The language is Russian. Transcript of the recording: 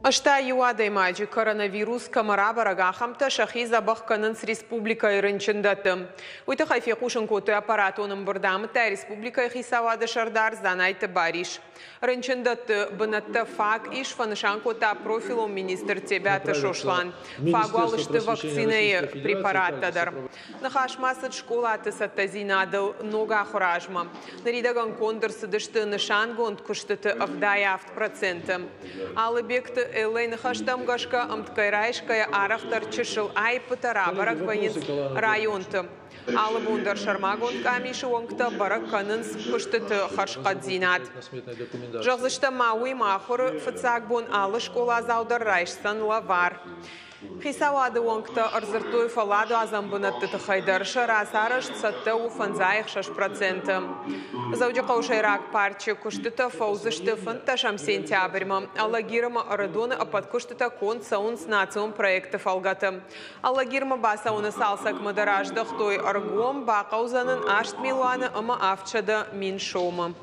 Ашта юадай маджи коронавирус камара барагахамта шахиза бахканынс республика ирынчындаты. Уйта хайфе кушын коты аппаратоным бурдамыта республика хисавады шардар занайты бариш. Рынчындаты бынатты фак иш фанышан кота профилом министр тебята шошлан. Фагу алышты вакцинai препараттадар. Нахашмасыд школа атысатта зинадыл нога хуражма. Наридаган кондырсы дышты нышан гонд куштыты авдая автпроценты. Алыбекты Элейн хаштамгашка амткайрайшкая арахтар чешил айпытара барак вайнс районты. Алыбундар шармагон камиши онгта барак канынс куштыты хашкадзинат. Жағзышта мауи махуры фыцагбон алы школа заудар райшсан лавар. Хисавады онгта арзыртой фаладу азамбынатты тахайдарша расарыш цатты уфанзайх 6%. Заудя каушайрак парчи куштыта фаузышты фынта шам сентябрьма. Аллагирма арадоны ападкуштыта кон саунс национ проекты фалгаты. Аллагирма басауны салсак мадараждах той аргом бақаузанын 8 миллионы ама авчада мин шома.